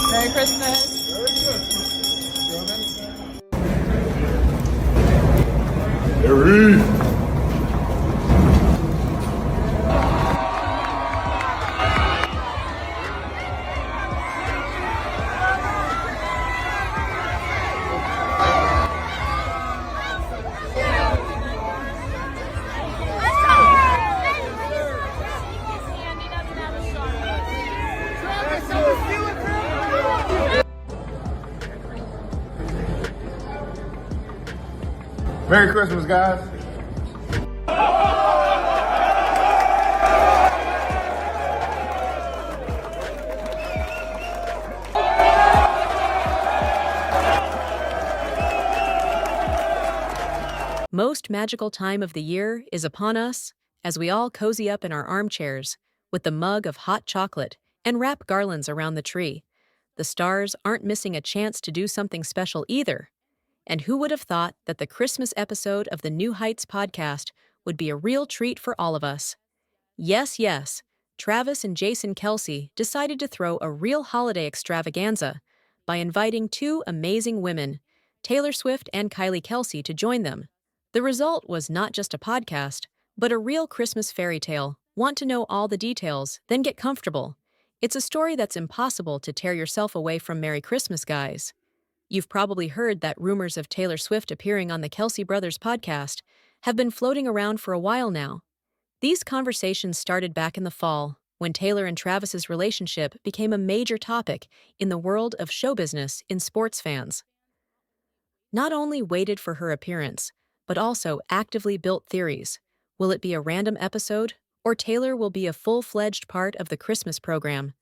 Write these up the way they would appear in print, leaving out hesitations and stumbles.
Merry Christmas. Harry! Merry Christmas, guys. Most magical time of the year is upon us as we all cozy up in our armchairs with the mug of hot chocolate and wrap garlands around the tree. The stars aren't missing a chance to do something special either. And who would have thought that the Christmas episode of the New Heights podcast would be a real treat for all of us? Yes, Travis and Jason Kelce decided to throw a real holiday extravaganza by inviting two amazing women, Taylor Swift and Kylie Kelsey, to join them. The result was not just a podcast, but a real Christmas fairy tale. Want to know all the details? Then get comfortable. It's a story that's impossible to tear yourself away from. Merry Christmas, guys. You've probably heard that rumors of Taylor Swift appearing on the Kelce Brothers podcast have been floating around for a while now. These conversations started back in the fall, when Taylor and Travis's relationship became a major topic in the world of show business in sports fans. Not only waited for her appearance, but also actively built theories. Will it be a random episode, or Taylor will be a full-fledged part of the Christmas program?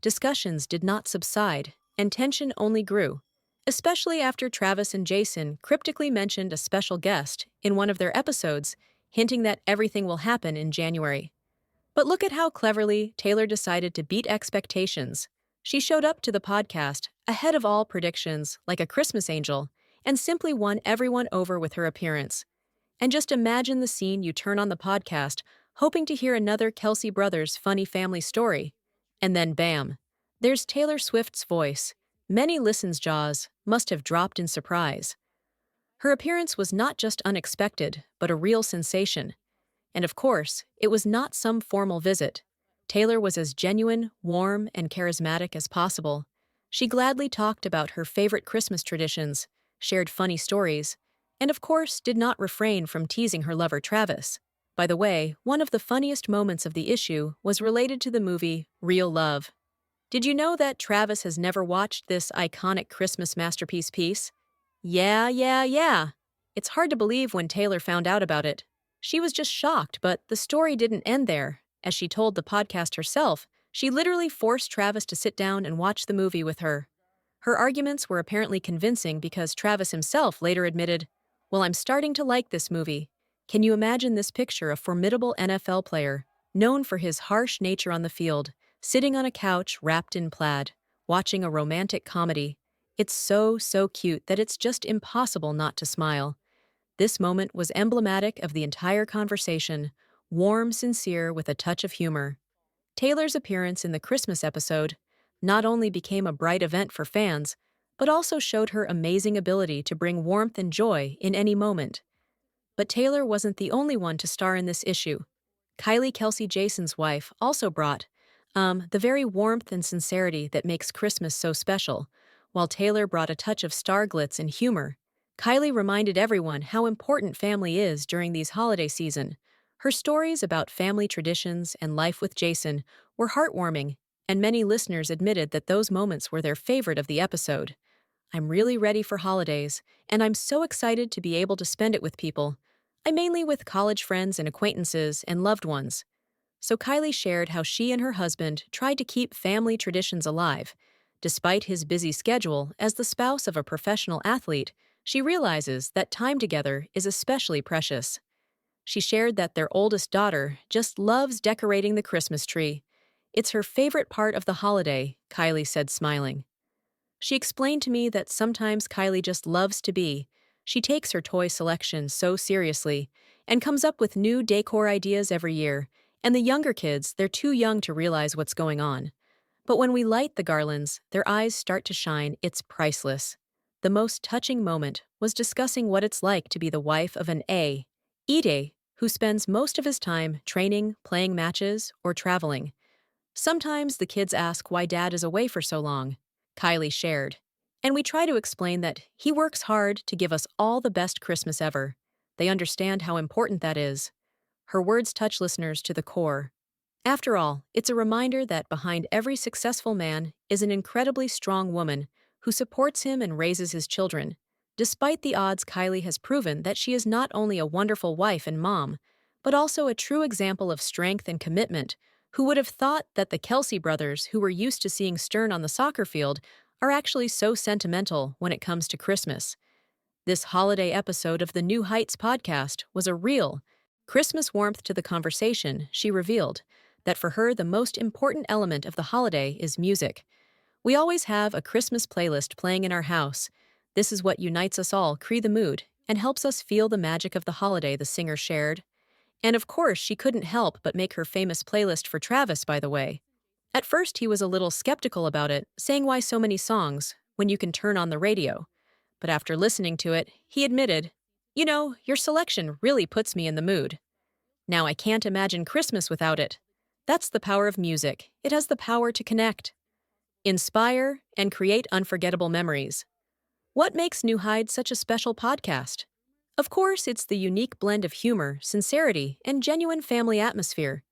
Discussions did not subside, and tension only grew, especially after Travis and Jason cryptically mentioned a special guest in one of their episodes, hinting that everything will happen in January. But look at how cleverly Taylor decided to beat expectations. She showed up to the podcast ahead of all predictions like a Christmas angel and simply won everyone over with her appearance. And just imagine the scene: you turn on the podcast hoping to hear another Kelce Brothers funny family story. And then bam, there's Taylor Swift's voice. Many listens' jaws must have dropped in surprise. Her appearance was not just unexpected, but a real sensation. And of course, it was not some formal visit. Taylor was as genuine, warm, and charismatic as possible. She gladly talked about her favorite Christmas traditions, shared funny stories, and of course did not refrain from teasing her lover Travis. By the way, one of the funniest moments of the issue was related to the movie Real Love. Did you know that Travis has never watched this iconic Christmas masterpiece piece? Yeah. It's hard to believe when Taylor found out about it. She was just shocked, but the story didn't end there. As she told the podcast herself, she literally forced Travis to sit down and watch the movie with her. Her arguments were apparently convincing because Travis himself later admitted, "Well, I'm starting to like this movie." Can you imagine this picture: a formidable NFL player, known for his harsh nature on the field, sitting on a couch wrapped in plaid, watching a romantic comedy? It's so cute that it's just impossible not to smile. This moment was emblematic of the entire conversation, warm, sincere, with a touch of humor. Taylor's appearance in the Christmas episode not only became a bright event for fans, but also showed her amazing ability to bring warmth and joy in any moment. But Taylor wasn't the only one to star in this issue. Kylie Kelsey, Jason's wife, also brought the very warmth and sincerity that makes Christmas so special. While Taylor brought a touch of star glitz and humor, Kylie reminded everyone how important family is during these holiday season. Her stories about family traditions and life with Jason were heartwarming, and many listeners admitted that those moments were their favorite of the episode. I'm really ready for holidays, and I'm so excited to be able to spend it with people. I mainly with college friends and acquaintances and loved ones. So Kylie shared how she and her husband tried to keep family traditions alive. Despite his busy schedule as the spouse of a professional athlete, she realizes that time together is especially precious. She shared that their oldest daughter just loves decorating the Christmas tree. It's her favorite part of the holiday, Kylie said, smiling. She explained to me that sometimes Kylie just loves to be. She takes her toy selection so seriously and comes up with new decor ideas every year, and the younger kids, they're too young to realize what's going on. But when we light the garlands, their eyes start to shine. It's priceless. The most touching moment was discussing what it's like to be the wife of an Ide, who spends most of his time training, playing matches, or traveling. Sometimes the kids ask why dad is away for so long, Kylie shared. And we try to explain that he works hard to give us all the best Christmas ever. They understand how important that is. Her words touch listeners to the core. After all, it's a reminder that behind every successful man is an incredibly strong woman who supports him and raises his children. Despite the odds, Kylie has proven that she is not only a wonderful wife and mom, but also a true example of strength and commitment. Who would have thought that the Kelce brothers, who were used to seeing Stern on the soccer field, are actually so sentimental when it comes to Christmas? This holiday episode of the New Heights podcast was a real Christmas warmth to the conversation. She revealed that for her, the most important element of the holiday is music. We always have a Christmas playlist playing in our house. This is what unites us all, create the mood, and helps us feel the magic of the holiday, the singer shared. And of course, she couldn't help but make her famous playlist for Travis, by the way. At first, he was a little skeptical about it, saying why so many songs when you can turn on the radio. But after listening to it, he admitted, your selection really puts me in the mood. Now I can't imagine Christmas without it. That's the power of music. It has the power to connect, inspire, and create unforgettable memories. What makes New Hyde such a special podcast? Of course, it's the unique blend of humor, sincerity, and genuine family atmosphere.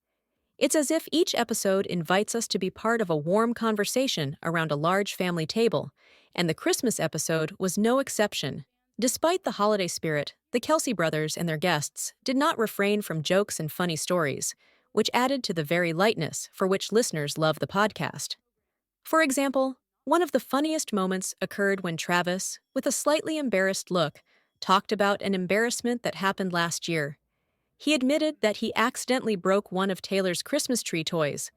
It's as if each episode invites us to be part of a warm conversation around a large family table, and the Christmas episode was no exception. Despite the holiday spirit, the Kelsey brothers and their guests did not refrain from jokes and funny stories, which added to the very lightness for which listeners love the podcast. For example, one of the funniest moments occurred when Travis, with a slightly embarrassed look, talked about an embarrassment that happened last year. He admitted that he accidentally broke one of Taylor's Christmas tree toys.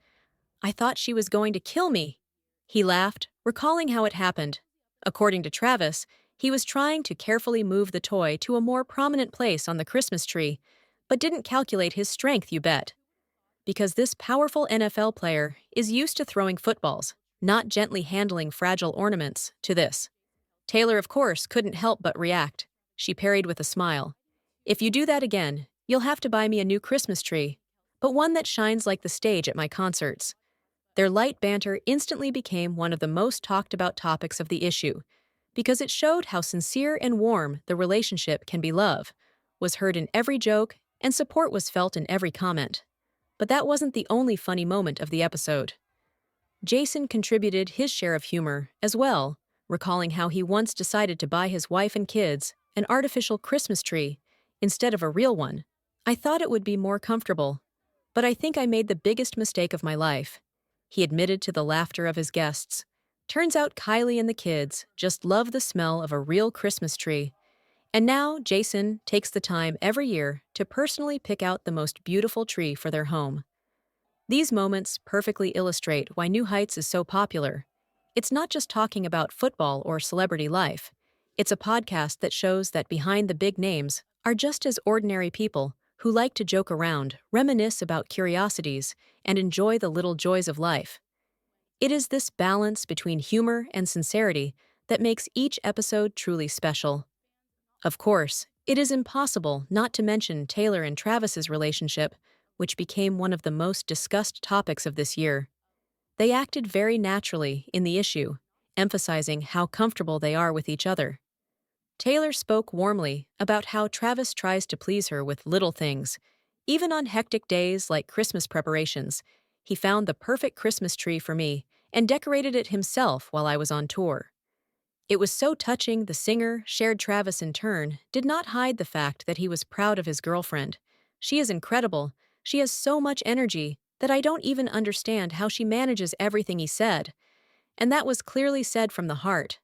"I thought she was going to kill me." He laughed, recalling how it happened. According to Travis, he was trying to carefully move the toy to a more prominent place on the Christmas tree, but didn't calculate his strength, you bet. Because this powerful NFL player is used to throwing footballs, not gently handling fragile ornaments, to this. Taylor, of course, couldn't help but react. She parried with a smile. "If you do that again, you'll have to buy me a new Christmas tree, but one that shines like the stage at my concerts." Their light banter instantly became one of the most talked about topics of the issue, because it showed how sincere and warm the relationship can be. Love was heard in every joke, and support was felt in every comment. But that wasn't the only funny moment of the episode. Jason contributed his share of humor as well, recalling how he once decided to buy his wife and kids an artificial Christmas tree instead of a real one. "I thought it would be more comfortable, but I think I made the biggest mistake of my life," he admitted to the laughter of his guests. Turns out Kylie and the kids just love the smell of a real Christmas tree. And now Jason takes the time every year to personally pick out the most beautiful tree for their home. These moments perfectly illustrate why New Heights is so popular. It's not just talking about football or celebrity life. It's a podcast that shows that behind the big names are just as ordinary people who like to joke around, reminisce about curiosities, and enjoy the little joys of life. It is this balance between humor and sincerity that makes each episode truly special. Of course, it is impossible not to mention Taylor and Travis's relationship, which became one of the most discussed topics of this year. They acted very naturally in the issue, emphasizing how comfortable they are with each other. Taylor spoke warmly about how Travis tries to please her with little things. Even on hectic days like Christmas preparations, he found the perfect Christmas tree for me and decorated it himself while I was on tour. It was so touching. The singer shared Travis in turn did not hide the fact that he was proud of his girlfriend. "She is incredible. She has so much energy that I don't even understand how she manages everything," he said. And that was clearly said from the heart.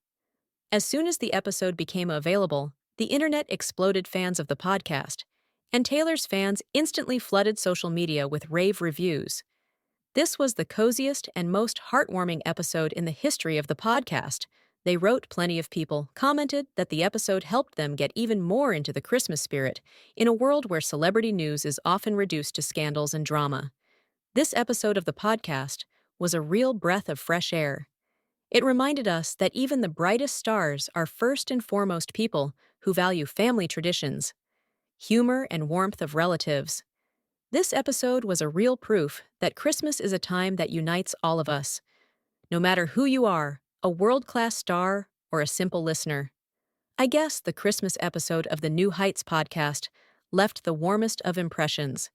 As soon as the episode became available, the internet exploded. Fans of the podcast, and Taylor's fans instantly flooded social media with rave reviews. This was the coziest and most heartwarming episode in the history of the podcast. They wrote. Plenty of people commented that the episode helped them get even more into the Christmas spirit in a world where celebrity news is often reduced to scandals and drama. This episode of the podcast was a real breath of fresh air. It reminded us that even the brightest stars are first and foremost people who value family traditions, humor, and warmth of relatives. This episode was a real proof that Christmas is a time that unites all of us, no matter who you are, a world-class star or a simple listener. I guess the Christmas episode of the New Heights podcast left the warmest of impressions.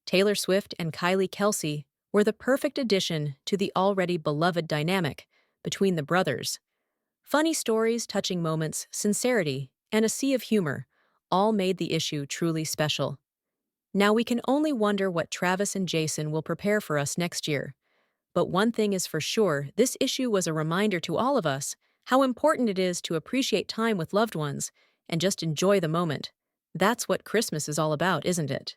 Taylor Swift and Kylie Kelsey were the perfect addition to the already beloved dynamic between the brothers. Funny stories, touching moments, sincerity, and a sea of humor all made the issue truly special. Now we can only wonder what Travis and Jason will prepare for us next year. But one thing is for sure, this issue was a reminder to all of us how important it is to appreciate time with loved ones and just enjoy the moment. That's what Christmas is all about, isn't it?